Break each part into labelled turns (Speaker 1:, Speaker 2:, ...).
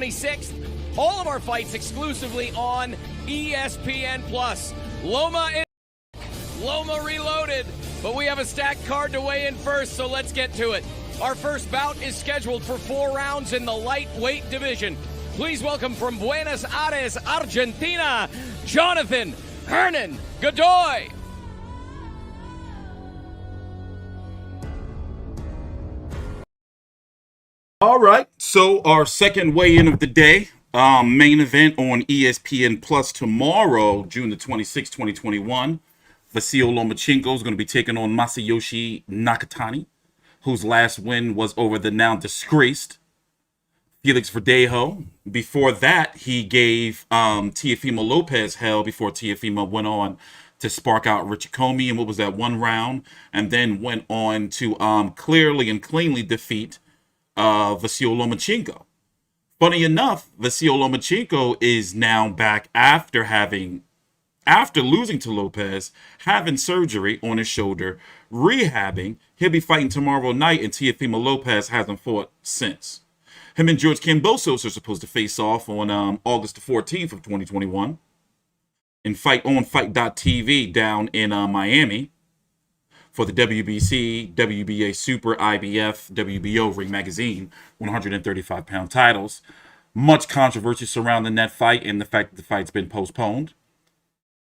Speaker 1: 26th. All of our fights exclusively on ESPN+. Loma reloaded, but we have a stacked card to weigh in first, so let's get to it. Our first bout is scheduled for 4 rounds in the lightweight division. Please welcome from Buenos Aires, Argentina, Jonathan Hernan Godoy.
Speaker 2: All right, so our second weigh-in of the day, main event on ESPN Plus tomorrow, June the 26th, 2021. Vasiliy Lomachenko is going to be taking on Masayoshi Nakatani, whose last win was over the now disgraced Felix Verdejo. Before that, he gave Teofimo Lopez hell before Teofimo went on to spark out Richie Comey in what was that 1 round, and then went on to clearly and cleanly defeat Vasiliy Lomachenko. Funny enough, Vasiliy Lomachenko is now back after losing to Lopez, having surgery on his shoulder, rehabbing. He'll be fighting tomorrow night, and Teofimo Lopez hasn't fought since. Him and George Kambosos are supposed to face off on August the 14th of 2021 in Fight.tv down in Miami for the WBC, WBA Super, IBF, WBO Ring Magazine 135-pound titles. Much controversy surrounding that fight and the fact that the fight's been postponed.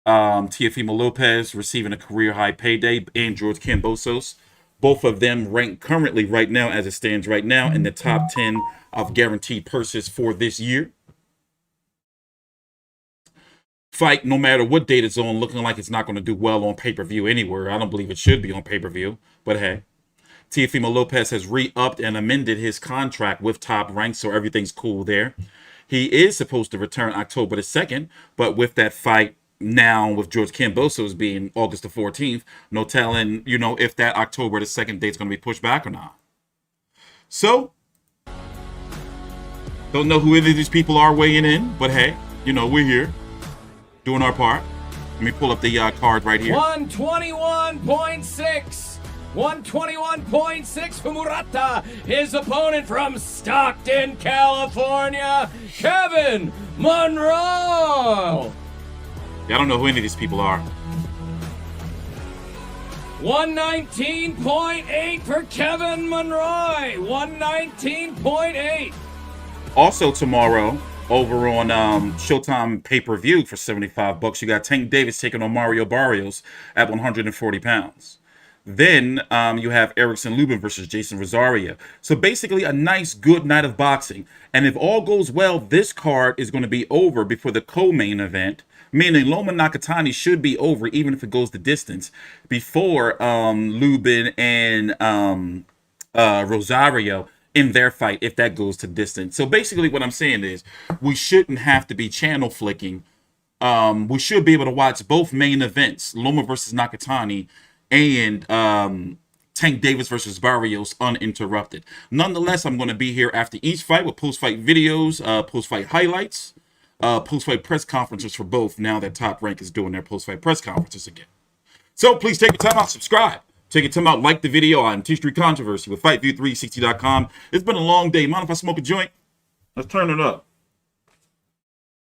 Speaker 2: Teofimo Lopez receiving a career-high payday, and George Kambosos, both of them ranked currently right now, as it stands right now, in the top 10 of guaranteed purses for this year. Fight, no matter what date it's on, looking like it's not going to do well on pay-per-view anywhere. I don't believe it should be on pay-per-view, but hey. Teofimo Lopez has re-upped and amended his contract with Top Rank, so everything's cool there. He is supposed to return October the 2nd, but with that fight now with George Kambosos being August the 14th, no telling, if that October the 2nd date's going to be pushed back or not. So, don't know who any of these people are weighing in, but hey, we're here doing our part. Let me pull up the card right here.
Speaker 1: 121.6. 121.6 for Murata. His opponent from Stockton, California, Kevin Monroe.
Speaker 2: I don't know who any of these people are.
Speaker 1: 119.8 for Kevin Monroe. 119.8.
Speaker 2: Also tomorrow, over on Showtime pay-per-view for $75, you got Tank Davis taking on Mario Barrios at 140 pounds. Then you have Erickson Lubin versus Jason Rosario. So basically a nice, good night of boxing. And if all goes well, this card is going to be over before the co-main event, meaning Loma Nakatani should be over, even if it goes the distance, before Lubin and Rosario in their fight, if that goes to distance. So basically what I'm saying is we shouldn't have to be channel flicking. We should be able to watch both main events, Loma versus Nakatani and Tank Davis versus Barrios, uninterrupted. Nonetheless, I'm going to be here after each fight with post-fight videos, post-fight highlights, post-fight press conferences for both, now that Top Rank is doing their post-fight press conferences again. So please take your time out, subscribe. Take your time out, like the video on T Street Controversy with FightView360.com. It's been a long day. Mind if I smoke a joint? Let's turn it up.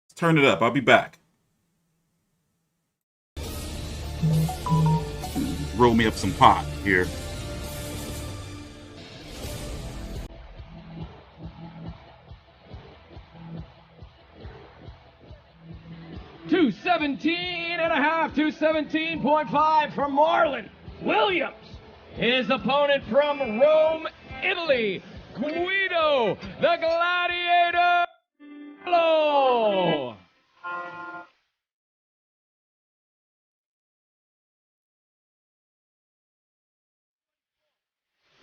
Speaker 2: Let's turn it up. I'll be back. Roll me up some pot here.
Speaker 1: $217.5, 217.5 from Marlon Williams. His opponent from Rome, Italy, Guido the Gladiator. Hello.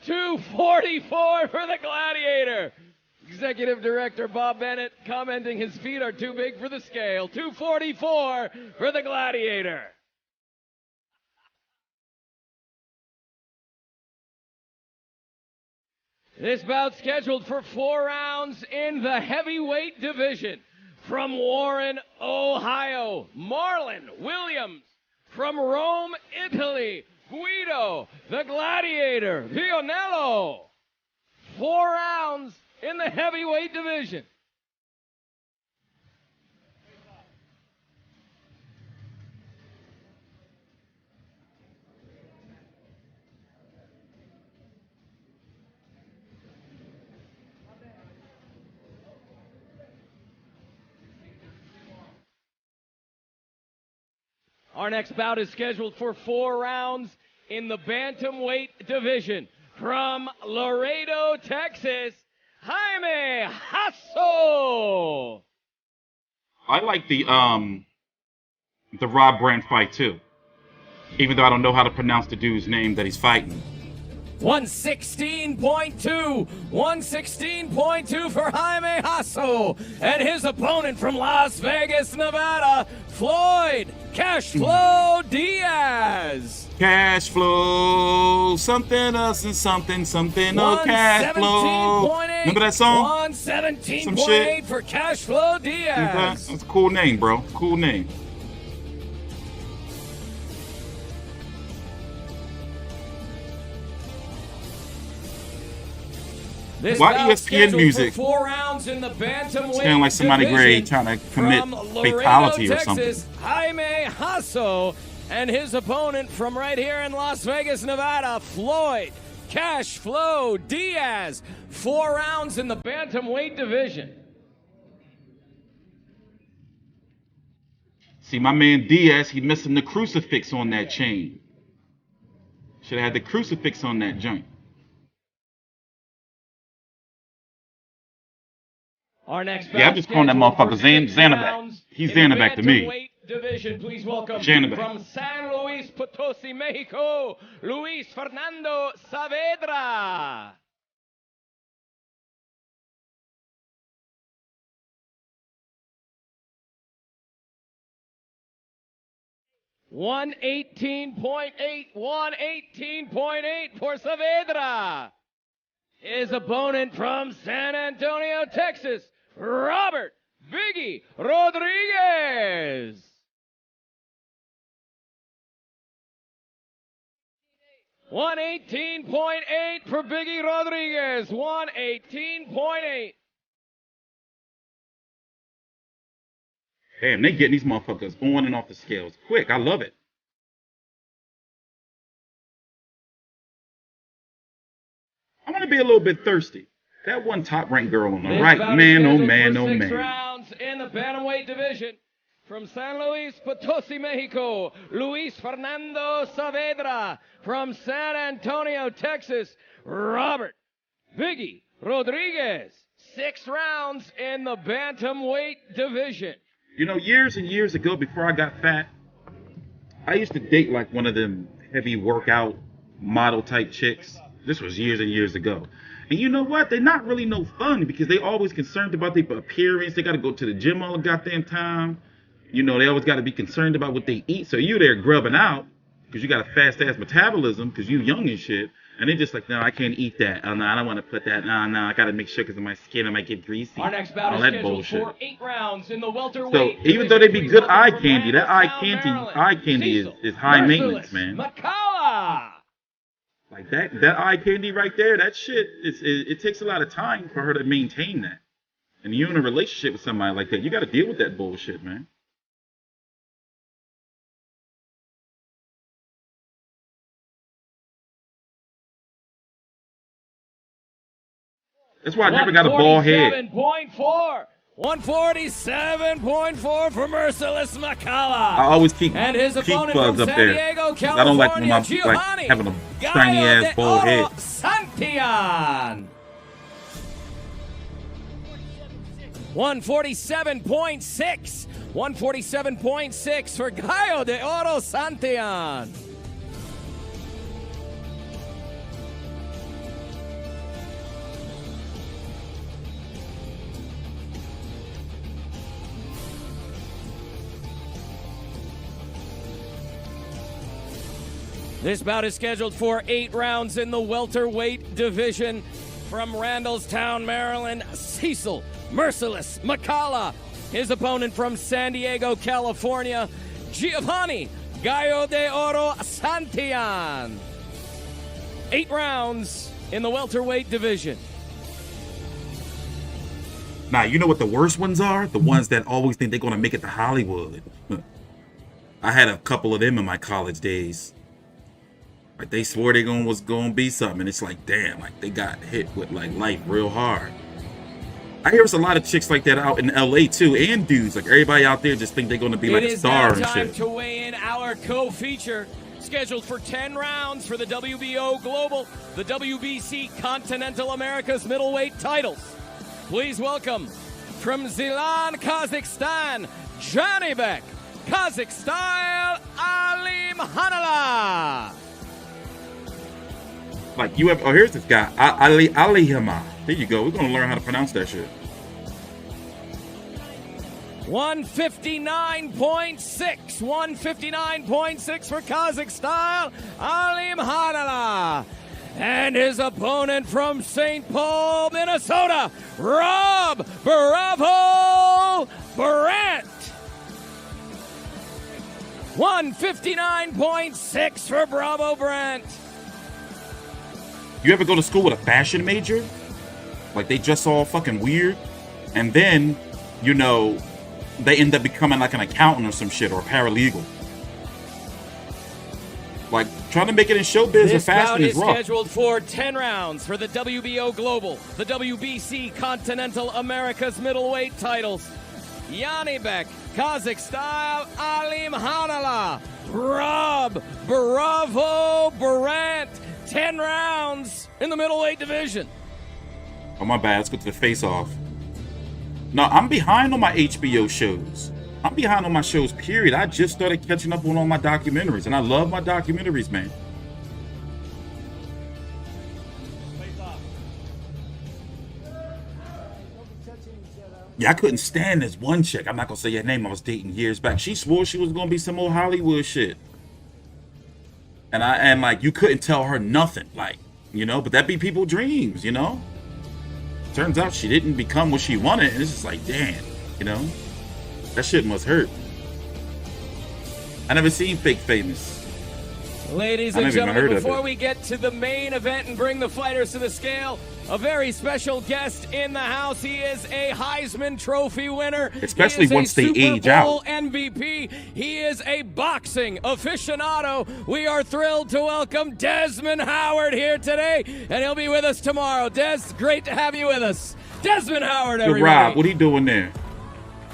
Speaker 1: $244 for the Gladiator. Executive Director Bob Bennett commenting his feet are too big for the scale. $244 for the Gladiator. This bout scheduled for 4 rounds in the heavyweight division. From Warren, Ohio, Marlon Williams. From Rome, Italy, Guido the Gladiator Vionello. 4 rounds in the heavyweight division. Our next bout is scheduled for 4 rounds in the bantamweight division. From Laredo, Texas, Jaime Hasso.
Speaker 2: I like the Rob Brant fight too, even though I don't know how to pronounce the dude's name that he's fighting.
Speaker 1: 116.2 for Jaime Hasso and his opponent from Las Vegas, Nevada, Floyd Cashflow Diaz.
Speaker 2: Cash flow, something else and something, oh, cash flow. Remember that song?
Speaker 1: 117.8 for Cashflow Diaz.
Speaker 2: That's a cool name, bro. Cool name. Why ESPN music?
Speaker 1: 4 rounds in the bantamweight
Speaker 2: Sound like somebody great trying to commit fatality or something.
Speaker 1: Jaime Hasso and his opponent from right here in Las Vegas, Nevada, Floyd Cashflow Diaz. 4 rounds in the bantamweight division.
Speaker 2: See, my man Diaz, he missing the crucifix on that chain. Should have had the crucifix on that joint.
Speaker 1: Our next
Speaker 2: yeah, I'm just calling that motherfucker Janibek. He's Janibek to me.
Speaker 1: Division, please welcome
Speaker 2: Janibek.
Speaker 1: From San Luis Potosi, Mexico, Luis Fernando Saavedra. One 118.8 for Saavedra. His opponent from San Antonio, Texas, Robert Biggie Rodriguez. 118.8 for Biggie Rodriguez. 118.8.
Speaker 2: Damn, they getting these motherfuckers on and off the scales quick. I love it. I'm gonna be a little bit thirsty. That one top-ranked girl on the right, man, oh man, oh man.
Speaker 1: 6 rounds in the bantamweight division. From San Luis Potosi, Mexico, Luis Fernando Saavedra. From San Antonio, Texas, Robert Biggie Rodriguez. 6 rounds in the bantamweight division.
Speaker 2: You know, years and years ago, before I got fat, I used to date like one of them heavy workout model type chicks. This was years and years ago. And you know what? They're not really no fun because they always concerned about their appearance. They got to go to the gym all the goddamn time. You know, they always got to be concerned about what they eat. So you there grubbing out because you got a fast-ass metabolism because you young and shit. And they're just like, no, I can't eat that. Oh, no, I don't want to put that. No, I got to make sure because of my skin, I might get greasy.
Speaker 1: Our next bout is scheduled for 8 rounds in the welterweight.
Speaker 2: So even though they be good eye candy, that eye candy is high maintenance, man.
Speaker 1: McCullough.
Speaker 2: Like that eye candy right there, that shit, it takes a lot of time for her to maintain that. And you're in a relationship with somebody like that, you got to deal with that bullshit, man. That's why I never got a bald head.
Speaker 1: 147.4 for Merciless McCullough.
Speaker 2: I always keep
Speaker 1: and his
Speaker 2: peak
Speaker 1: opponent
Speaker 2: fuzz
Speaker 1: from
Speaker 2: up
Speaker 1: San
Speaker 2: there.
Speaker 1: Diego, California,
Speaker 2: I don't like when I'm like having a shiny ass bald head.
Speaker 1: Santillan. 147.6. 147.6 for Gallo de Oro Santillan. This bout is scheduled for 8 rounds in the welterweight division. From Randallstown, Maryland, Cecil Merciless McCullough. His opponent from San Diego, California, Giovanni Gallo de Oro Santillan. 8 rounds in the welterweight division.
Speaker 2: Now, you know what the worst ones are? The ones that always think they're going to make it to Hollywood. I had a couple of them in my college days. Like they swore they was gonna be something, and it's like, damn, like they got hit with like life real hard. I hear there's a lot of chicks like that out in LA too, and dudes. Like everybody out there just think they're gonna be like a star and shit.
Speaker 1: It is now time to weigh in our co-feature, scheduled for 10 rounds for the WBO Global, the WBC Continental America's middleweight titles. Please welcome, from Zilan, Kazakhstan, Janibek, Qazaq Style, Alimkhanuly.
Speaker 2: Like you have, oh, here's this guy, Alihama. There you go. We're gonna learn how to pronounce that shit.
Speaker 1: 159.6 for Qazaq Style, Alimkhanuly. And his opponent from St. Paul, Minnesota, Rob Bravo Brant. 159.6 for Bravo Brant.
Speaker 2: You ever go to school with a fashion major? Like they dress all fucking weird, and then, you know, they end up becoming like an accountant or some shit, or a paralegal. Like trying to make it in showbiz or fashion is rough.
Speaker 1: This bout is scheduled for 10 rounds for the WBO Global, the WBC Continental America's middleweight titles. Janibek, Qazaq Style, Alimkhanuly, Rob Bravo Brant. 10 rounds in the middleweight division.
Speaker 2: Oh, my bad. Let's go to the face-off. No, I'm behind on my HBO shows. I'm behind on my shows, period. I just started catching up on all my documentaries, and I love my documentaries, man. Yeah, I couldn't stand this one chick. I'm not going to say her name. I was dating years back. She swore she was going to be some old Hollywood shit. And like, you couldn't tell her nothing, like, you know, but that be people's dreams, you know? Turns out she didn't become what she wanted, and it's just like, damn, you know? That shit must hurt. I never seen Fake Famous.
Speaker 1: Ladies and gentlemen, before we get to the main event and bring the fighters to the scale, a very special guest in the house. He is a Heisman Trophy winner.
Speaker 2: Especially once they age out.
Speaker 1: MVP. He is a boxing aficionado. We are thrilled to welcome Desmond Howard here today, and he'll be with us tomorrow. Des, great to have you with us. Desmond Howard, everybody.
Speaker 2: Rob, what are you doing there?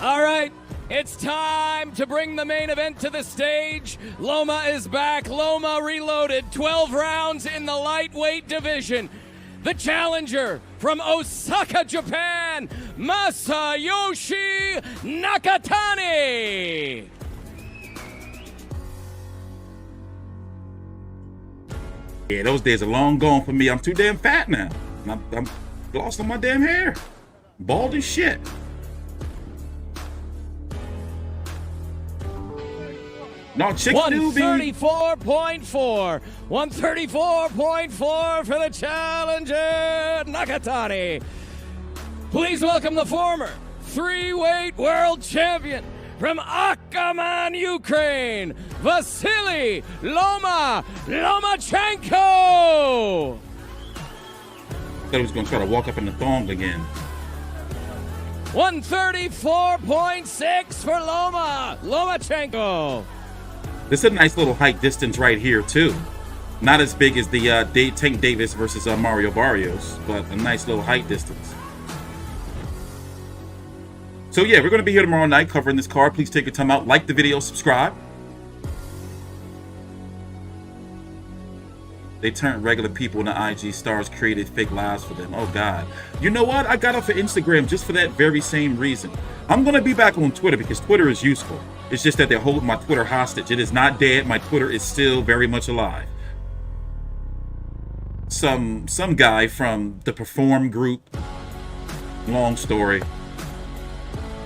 Speaker 1: All right. It's time to bring the main event to the stage. Loma is back. Loma reloaded. 12 rounds in the lightweight division. The challenger from Osaka, Japan, Masayoshi Nakatani.
Speaker 2: Yeah, those days are long gone for me. I'm too damn fat now. I'm lost on my damn hair. Bald as shit. No, chicks
Speaker 1: 134.4. 134.4 for the challenger, Nakatani. Please welcome the former three-weight world champion from Akhman, Ukraine, Vasiliy Lomachenko.
Speaker 2: Thought he was going to try to walk up in the thong again.
Speaker 1: 134.6 for Lomachenko.
Speaker 2: This is a nice little height distance right here, too. Not as big as the Tank Davis versus Mario Barrios, but a nice little height distance. So, yeah, we're going to be here tomorrow night covering this card. Please take your time out. Like the video. Subscribe. They turned regular people into IG stars, created fake lives for them. Oh, God. You know what? I got off of Instagram just for that very same reason. I'm going to be back on Twitter because Twitter is useful. It's just that they're holding my Twitter hostage. It is not dead. My Twitter is still very much alive. Some guy from the Perform group. Long story.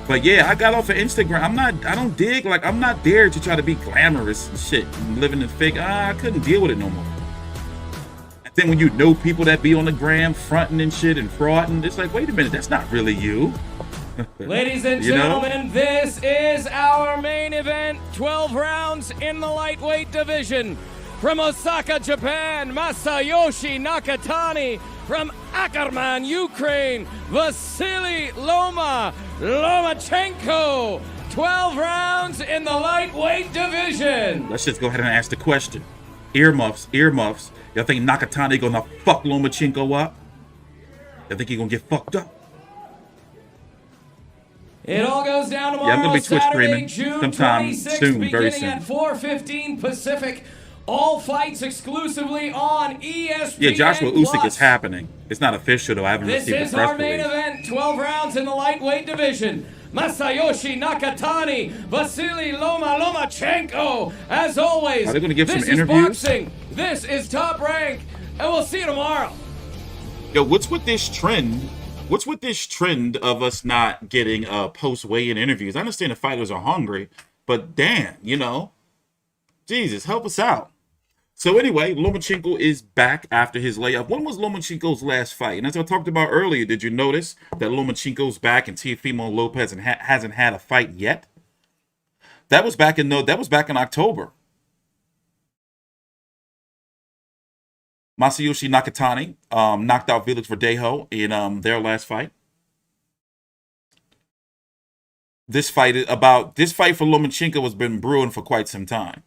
Speaker 2: But yeah, I got off of Instagram. I don't dig, like, I'm not there to try to be glamorous and shit. And living in fake. I couldn't deal with it no more. And then when you know people that be on the gram fronting and shit and frauding, it's like, wait a minute, that's not really you.
Speaker 1: Ladies and gentlemen, this is our main event. 12 rounds in the lightweight division. From Osaka, Japan, Masayoshi Nakatani. From Akhman, Ukraine, Vasiliy Lomachenko. 12 rounds in the lightweight division.
Speaker 2: Let's just go ahead and ask the question. Earmuffs. Y'all think Nakatani gonna fuck Lomachenko up? Y'all think he gonna get fucked up?
Speaker 1: It all goes down tomorrow,
Speaker 2: Yeah, I'm gonna be Twitch
Speaker 1: Saturday,
Speaker 2: streaming
Speaker 1: June
Speaker 2: sometime
Speaker 1: 26th,
Speaker 2: soon, very
Speaker 1: beginning
Speaker 2: soon.
Speaker 1: at 4:15 Pacific. All fights exclusively on ESPN+.
Speaker 2: Yeah, Joshua Usyk is happening. It's not official though. I haven't
Speaker 1: This
Speaker 2: received the
Speaker 1: is
Speaker 2: press
Speaker 1: our main
Speaker 2: release.
Speaker 1: event, 12 rounds in the lightweight division. Masayoshi Nakatani, Vasiliy Lomachenko. As always,
Speaker 2: Are they gonna give
Speaker 1: this
Speaker 2: some
Speaker 1: is
Speaker 2: interviews?
Speaker 1: boxing. This is Top Rank, and we'll see you tomorrow.
Speaker 2: Yo, what's with this trend? What's with this trend of us not getting post weigh-in interviews? I understand the fighters are hungry, but damn, you know, Jesus, help us out. So anyway, Lomachenko is back after his layoff. When was Lomachenko's last fight? And as I talked about earlier, did you notice that Lomachenko's back and Teofimo Lopez hasn't had a fight yet? That was back in October. Masayoshi Nakatani knocked out Felix Verdejo in their last fight. This fight for Lomachenko has been brewing for quite some time.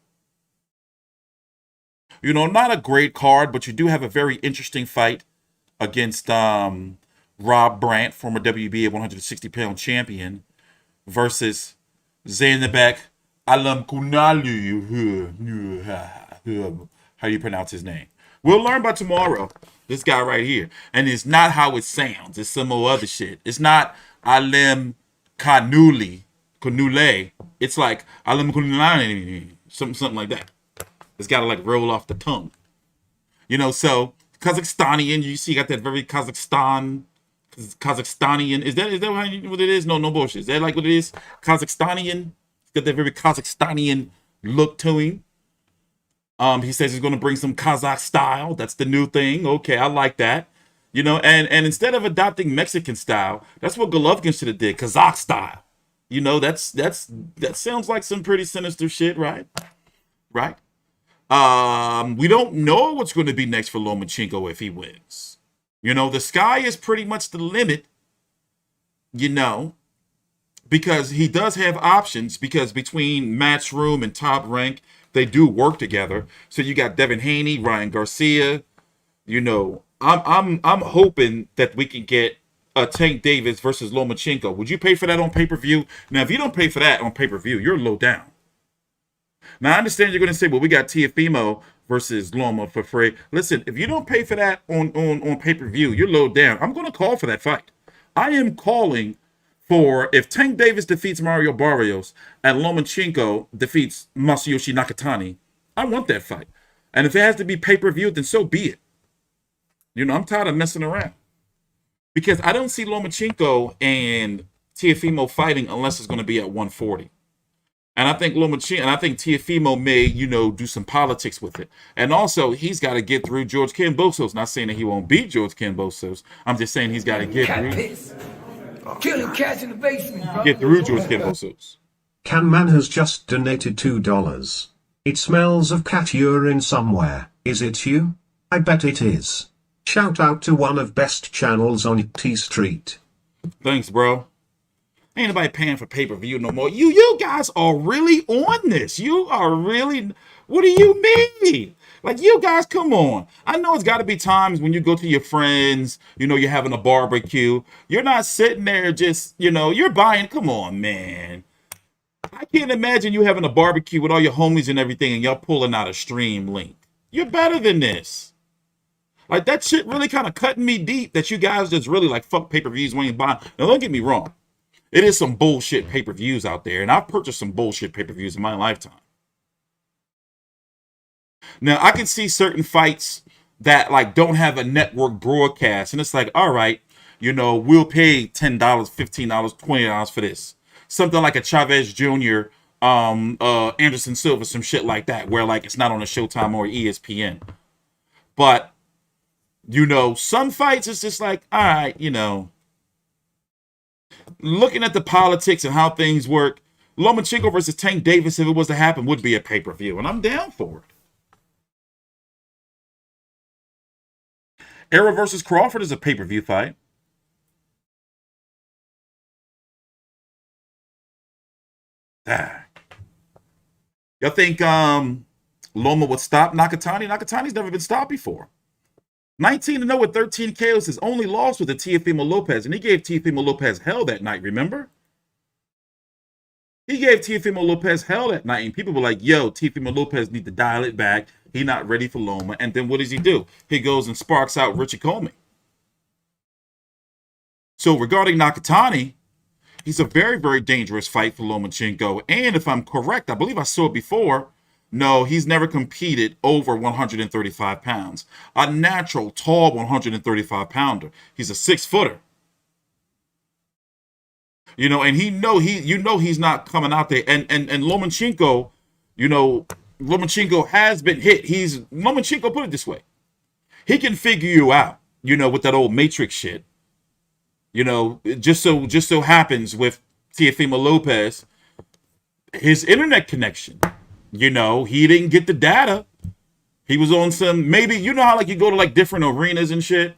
Speaker 2: You know, not a great card, but you do have a very interesting fight against Rob Brant, former WBA 160-pound champion, versus Janibek Alimkhanuly. How do you pronounce his name? We'll learn by tomorrow. This guy right here. And it's not how it sounds. It's some more other shit. It's not Alimkhanuly. It's like Alimkhanuly. Something like that. It's got to like roll off the tongue. You know, so Kazakhstanian, you see, got that very Kazakhstanian. Is that what it is? No bullshit. Is that like what it is? Kazakhstanian. It's got that very Kazakhstanian look to him. He says he's going to bring some Qazaq style. That's the new thing. Okay, I like that. You know, and instead of adopting Mexican style, that's what Golovkin should have did. Qazaq style. You know, that sounds like some pretty sinister shit, right? Right? We don't know what's going to be next for Lomachenko if he wins. You know, the sky is pretty much the limit, you know, because he does have options, because between Matchroom and Top Rank, they do work together. So you got Devin Haney, Ryan Garcia, you know, I'm hoping that we can get Tank Davis versus Lomachenko. Would you pay for that on pay-per-view? Now, if you don't pay for that on pay-per-view, you're low down. Now, I understand you're going to say, well, we got Teofimo versus Loma for free. Listen, if you don't pay for that on pay-per-view, you're low down. I'm going to call for that fight. I am calling for, if Tank Davis defeats Mario Barrios and Lomachenko defeats Masayoshi Nakatani, I want that fight. And if it has to be pay-per-view, then so be it. You know, I'm tired of messing around. Because I don't see Lomachenko and Teofimo fighting unless it's going to be at 140. And I think Teofimo may, you know, do some politics with it. And also, he's got to get through George Kambosos. Not saying that he won't beat George Kambosos. I'm just saying he's got to get through.
Speaker 3: Killing cats in the basement, bro.
Speaker 2: Get through George Kambosos.
Speaker 4: Canman has just donated $2. It smells of cat urine somewhere. Is it you? I bet it is. Shout out to one of best channels on T Street.
Speaker 2: Thanks, bro. Ain't nobody paying for pay-per-view no more. You guys are really on this. You are really, what do you mean? Like, you guys, come on. I know it's got to be times when you go to your friends, you know, you're having a barbecue. You're not sitting there just, you know, you're buying. Come on, man. I can't imagine you having a barbecue with all your homies and everything and y'all pulling out a stream link. You're better than this. Like, that shit really kind of cutting me deep that you guys just really like, fuck pay-per-views when you buy. Now, don't get me wrong. It is some bullshit pay-per-views out there, and I've purchased some bullshit pay-per-views in my lifetime. Now, I can see certain fights that, like, don't have a network broadcast, and it's like, all right, you know, we'll pay $10, $15, $20 for this. Something like a Chavez Jr., Anderson Silva, some shit like that, where, like, it's not on a Showtime or ESPN. But, you know, some fights, it's just like, all right, you know, looking at the politics and how things work, Lomachenko versus Tank Davis, if it was to happen, would be a pay-per-view, and I'm down for it. Era versus Crawford is a pay-per-view fight. Y'all think Loma would stop Nakatani? Nakatani's never been stopped before. 19-0 with 13 KOs. His only loss was to Teofimo Lopez, and he gave Teofimo Lopez hell that night, remember? He gave Teofimo Lopez hell that night, and people were like, yo, Teofimo Lopez need to dial it back. He not ready for Loma. And then what does he do? He goes and sparks out Richie Comey. So regarding Nakatani, he's a very, very dangerous fight for Lomachenko. And if I'm correct, I believe I saw it before, no, he's never competed over 135 pounds. A natural, tall 135 pounder. He's a 6-footer. You know, and he's not coming out there. And Lomachenko, you know, Lomachenko has been hit. Lomachenko, put it this way. He can figure you out, you know, with that old Matrix shit. You know, it just so happens with Teofimo Lopez, his internet connection. You know, he didn't get the data. He was on some, maybe, you know how like you go to like different arenas and shit?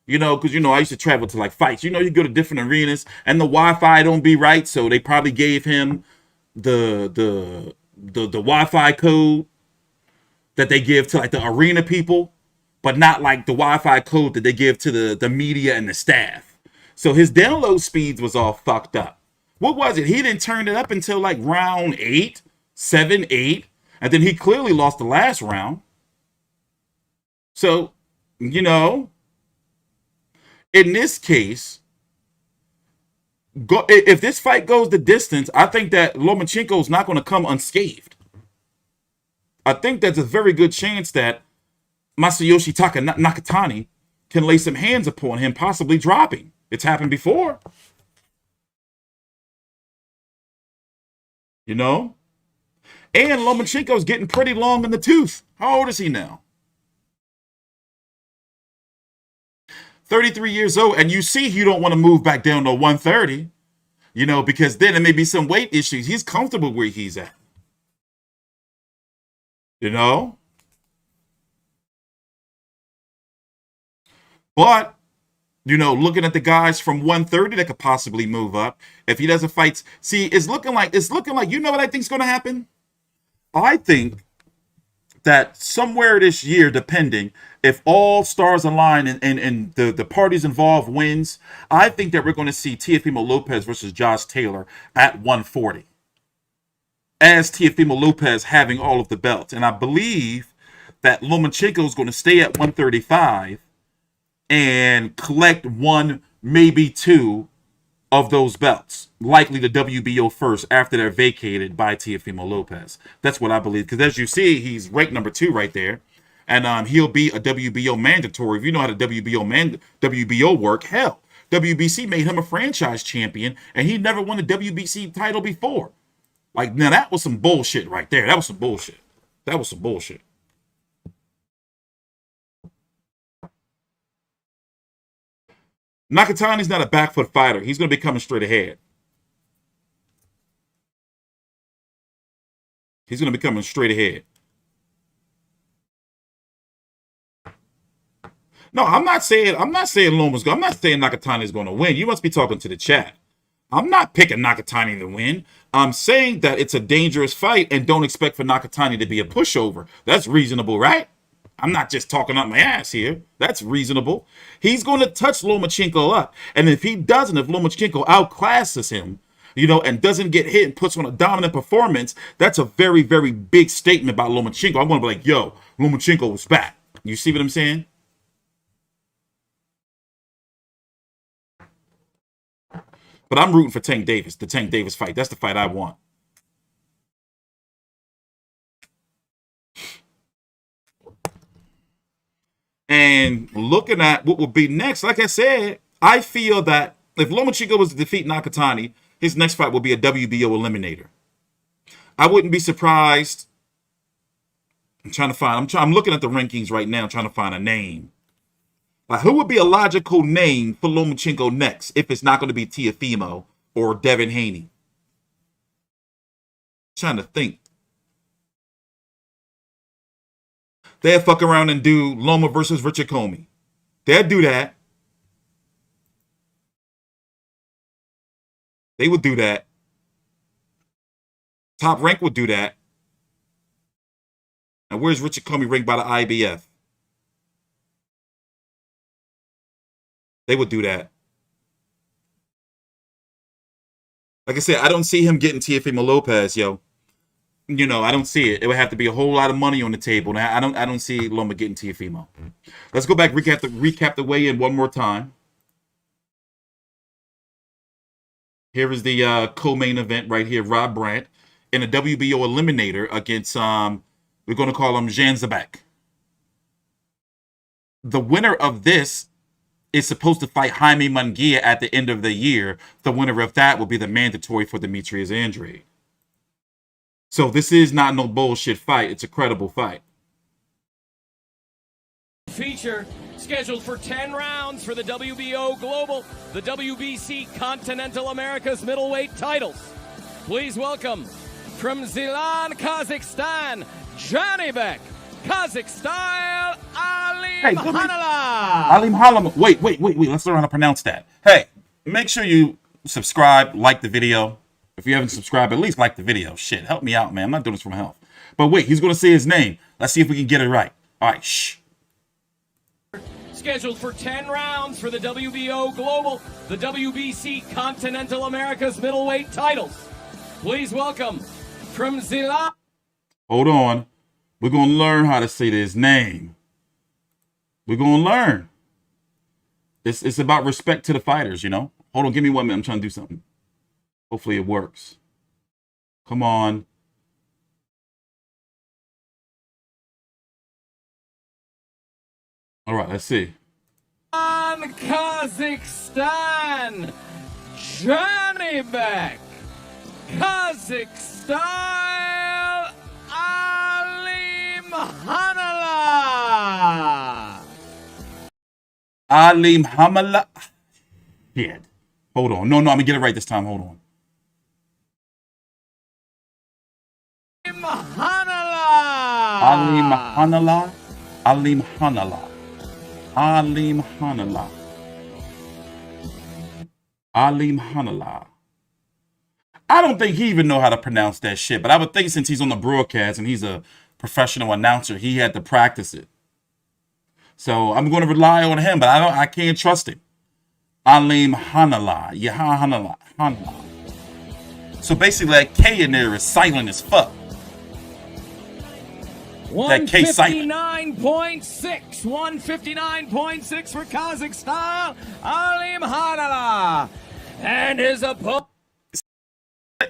Speaker 2: You know, because, you know, I used to travel to like fights. You know, you go to different arenas and the Wi-Fi don't be right. So they probably gave him the Wi-Fi code that they give to like the arena people, but not like the Wi-Fi code that they give to the media and the staff. So his download speeds was all fucked up. What was it? He didn't turn it up until like round 8, 7, 8. And then he clearly lost the last round. So, you know, in this case, if this fight goes the distance, I think that Lomachenko is not going to come unscathed. I think there's a very good chance that Masayoshi Nakatani can lay some hands upon him, possibly dropping. It's happened before. You know? And Lomachenko's getting pretty long in the tooth. How old is he now? 33 years old, and you see you don't want to move back down to 130, you know, because then there may be some weight issues. He's comfortable where he's at. You know? But, you know, looking at the guys from 130 that could possibly move up, if he doesn't fight, see, it's looking like, you know what I think's going to happen? I think that somewhere this year, depending if all stars align and the parties involved wins, I think that we're going to see Teofimo Lopez versus Josh Taylor at 140. As Teofimo Lopez having all of the belts. And I believe that Lomachenko is going to stay at 135 and collect one, maybe two of those belts. Likely the WBO first after they're vacated by Teofimo Lopez. That's what I believe. Because as you see, he's ranked number 2 right there. And he'll be a WBO mandatory. If you know how the WBO work, hell, WBC made him a franchise champion, and he never won a WBC title before. Like, now that was some bullshit right there. That was some bullshit. That was some bullshit. Nakatani's not a back foot fighter. He's going to be coming straight ahead. He's going to be coming straight ahead. No, I'm not saying Loma's going. I'm not saying Nakatani's going to win. You must be talking to the chat. I'm not picking Nakatani to win. I'm saying that it's a dangerous fight and don't expect for Nakatani to be a pushover. That's reasonable, right? I'm not just talking up my ass here. That's reasonable. He's going to touch Lomachenko up. And if he doesn't, if Lomachenko outclasses him, you know, and doesn't get hit and puts on a dominant performance, that's a very, very big statement about Lomachenko. I'm going to be like, yo, Lomachenko was back. You see what I'm saying? But I'm rooting for Tank Davis, the Tank Davis fight. That's the fight I want. And looking at what will be next, like I said, I feel that if Lomachenko was to defeat Nakatani, his next fight will be a WBO eliminator. I wouldn't be surprised. I'm looking at the rankings right now, trying to find a name. Like, who would be a logical name for Lomachenko next if it's not going to be Teofimo or Devin Haney? Trying to think. They'll fuck around and do Loma versus Richard Comey. They'll do that. They would do that. Top Rank would do that. And where's Richard Comey ranked by the IBF? They would do that. Like I said, I don't see him getting Teofimo Lopez, yo. You know, I don't see it. It would have to be a whole lot of money on the table. Now, I don't see Loma getting Teofimo. Let's go back, recap the weigh-in one more time. Here is the co-main event right here. Rob Brant in a WBO eliminator against, we're going to call him Janibek. The winner of this is supposed to fight Jaime Munguia at the end of the year. The winner of that will be the mandatory for Demetrius Andrade. So this is not no bullshit fight. It's a credible fight.
Speaker 1: Feature scheduled for 10 rounds for the WBO Global, the WBC Continental America's middleweight titles. Please welcome from Zilan, Kazakhstan, Janibek, Qazaq Style, Alimkhanuly.
Speaker 2: Alimkhanuly. Wait. Let's learn how to pronounce that. Hey, make sure you subscribe, like the video. If you haven't subscribed, at least like the video. Shit, help me out, man. I'm not doing this for my health. But wait, he's going to say his name. Let's see if we can get it right. All right, shh.
Speaker 1: Scheduled for 10 rounds for the WBO Global, the WBC Continental America's middleweight titles. Please welcome from Zilan.
Speaker 2: Hold on. We're going to learn how to say his name. We're going to learn. It's about respect to the fighters, you know? Hold on, give me 1 minute. I'm trying to do something. Hopefully it works. Come on. All right, let's see.
Speaker 1: On Kazakhstan, Janibek, Qazaq Style, Alimkhanuly.
Speaker 2: Alimkhanuly. Shit. Hold on. No, I'm going to get it right this time. Hold on. Alimkhanuly. Alimkhanuly. Alimkhanuly. Alimkhanuly. I don't think he even know how to pronounce that shit, but I would think since he's on the broadcast and he's a professional announcer, he had to practice it. So I'm going to rely on him, but I can't trust him. Alimkhanuly. Yahanala. So basically that K in there is silent as fuck. That K silent.
Speaker 1: 159.6 for Qazaq Style, Alimkhanuly. And his opponent.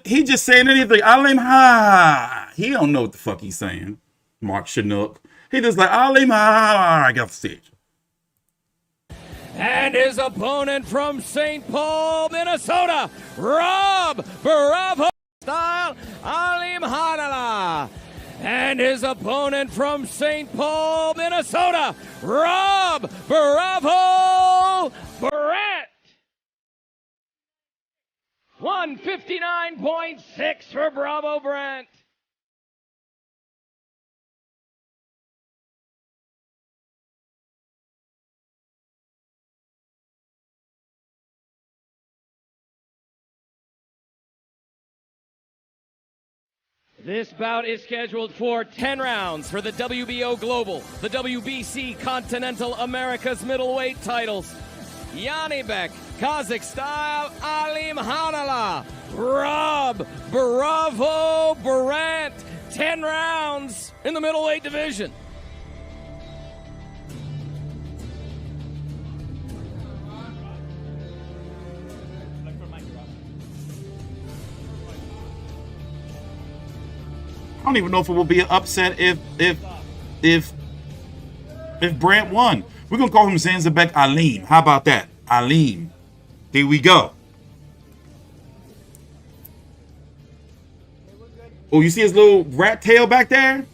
Speaker 2: He just saying anything. Alimkhanuly. He don't know what the fuck he's saying. Mark Chinook. He just like Alimkhanuly. I got the stage.
Speaker 1: And his opponent from St. Paul, Minnesota, Rob Bravo Style, Alimkhanuly. And his opponent from St. Paul, Minnesota, Rob Bravo Brant. 159.6 for Bravo Brant. This bout is scheduled for 10 rounds for the WBO Global, the WBC Continental America's middleweight titles. Janibek, Qazaq Style, Alimkhanuly, Rob Bravo Brant. 10 rounds in the middleweight division.
Speaker 2: I don't even know if it will be an upset if Brant won. We're gonna call him Janibek Alim. How about that? Alim. There we go. Oh, you see his little rat tail back there?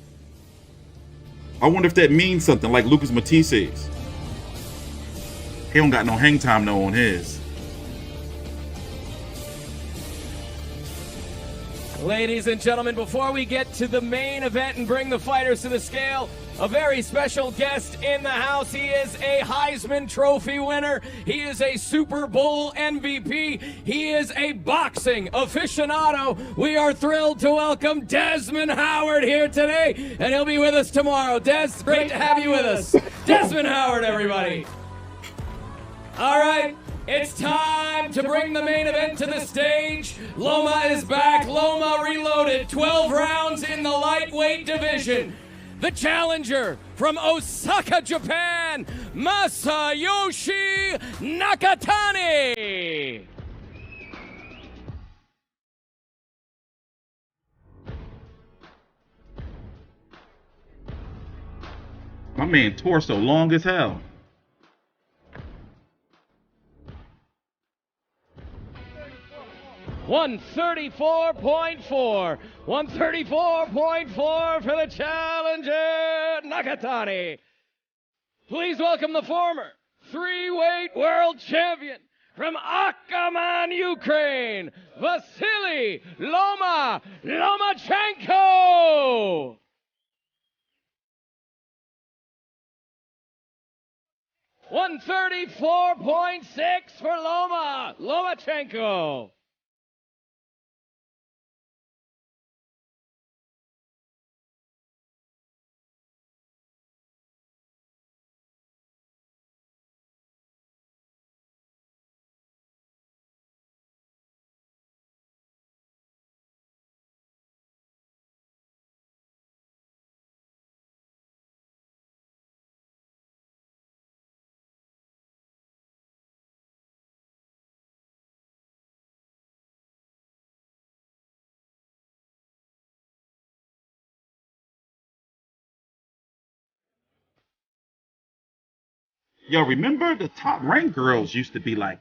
Speaker 2: I wonder if that means something like Lucas Matisse's. He don't got no hang time though on his.
Speaker 1: Ladies and gentlemen, before we get to the main event and bring the fighters to the scale, a very special guest in the house. He is a Heisman Trophy winner. He is a Super Bowl MVP. He is a boxing aficionado. We are thrilled to welcome Desmond Howard here today, and he'll be with us tomorrow. Des, great to have you with us. Desmond Howard, everybody. All right. It's time to bring the main event to the stage. Loma is back. Loma reloaded. 12 rounds in the lightweight division. The challenger from Osaka, Japan, Masayoshi Nakatani.
Speaker 2: My man torso long as hell.
Speaker 1: $134.4. 134.4 for the challenger, Nakatani. Please welcome the former three-weight world champion from Akhaman, Ukraine, Vasiliy Lomachenko. $134.6 for Lomachenko.
Speaker 2: Yo, remember the top ranked girls used to be like,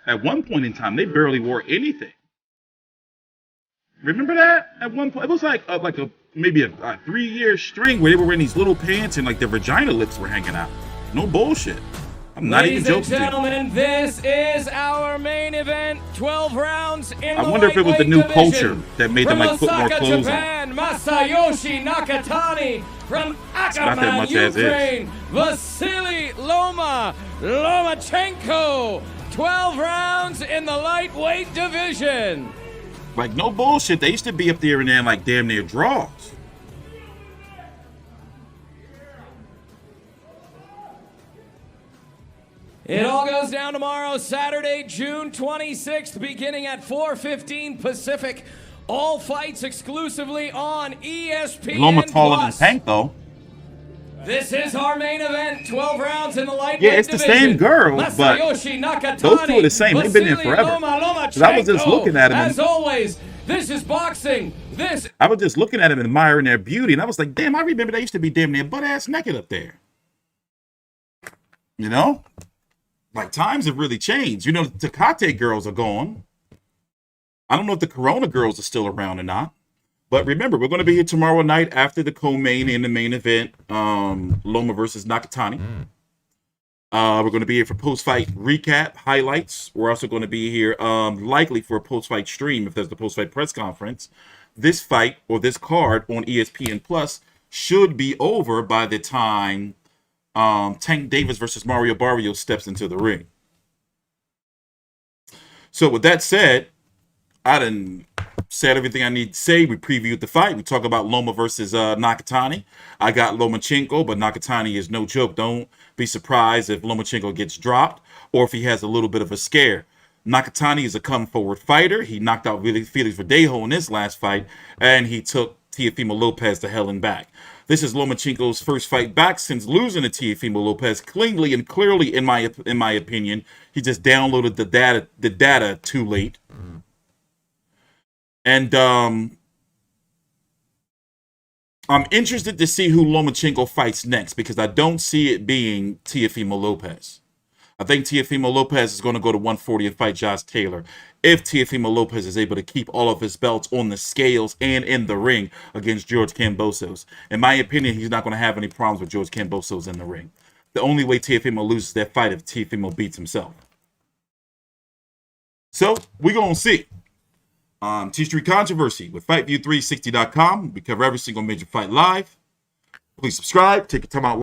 Speaker 2: at one point in time, they barely wore anything. Remember that? At one point, it was like maybe a 3-year string where they were wearing these little pants and like their vagina lips were hanging out. No bullshit. I'm not even joking.
Speaker 1: Ladies and gentlemen, this is our main event. 12 rounds in the
Speaker 2: I wonder if it was the new culture that made them like put more
Speaker 1: Osaka,
Speaker 2: clothes
Speaker 1: Japan,
Speaker 2: on.
Speaker 1: Masayoshi Nakatani from Akhaman, Ukraine, Vasiliy Lomachenko. 12 rounds in the lightweight division.
Speaker 2: Like, no bullshit. They used to be up there and then like damn near draws.
Speaker 1: It all goes down tomorrow, Saturday, June 26th, beginning at 4:15 Pacific. All fights exclusively on ESPN+.
Speaker 2: Loma taller than Tank, though.
Speaker 1: This is our main event. 12 rounds in the lightweight
Speaker 2: Yeah, it's the
Speaker 1: division.
Speaker 2: same girl, but
Speaker 1: Masayoshi Nakatani,
Speaker 2: those two are the same. They've been there
Speaker 1: Vasiliy
Speaker 2: forever. 'Cause I was just looking at him.
Speaker 1: As always, this is boxing.
Speaker 2: I was just looking at him and admiring their beauty, and I was like, damn, I remember they used to be damn near butt-ass naked up there. You know? Like, times have really changed. You know, the Tecate girls are gone. I don't know if the Corona girls are still around or not. But remember, we're going to be here tomorrow night after the co-main and the main event, Loma versus Nakatani. We're going to be here for post-fight recap, highlights. We're also going to be here likely for a post-fight stream if there's the post-fight press conference. This fight, or this card on ESPN Plus, should be over by the time Tank Davis versus Mario Barrios steps into the ring. So with that said, I done said everything I need to say. We previewed the fight. We talk about Loma versus Nakatani. I got Lomachenko, but Nakatani is no joke. Don't be surprised if Lomachenko gets dropped or if he has a little bit of a scare. Nakatani is a come-forward fighter. He knocked out Felix Verdejo in his last fight, and he took Teofimo Lopez to hell and back. This is Lomachenko's first fight back since losing to Teofimo Lopez cleanly and clearly, in my opinion. He just downloaded the data too late. And I'm interested to see who Lomachenko fights next because I don't see it being Teofimo Lopez. I think Teofimo Lopez is going to go to 140 and fight Josh Taylor. If Teofimo Lopez is able to keep all of his belts on the scales and in the ring against George Kambosos. In my opinion, he's not going to have any problems with George Kambosos in the ring. The only way Teofimo loses that fight is if Teofimo beats himself. So, we're going to see. T-Street Controversy with FightView360.com. We cover every single major fight live. Please subscribe. Take your time out.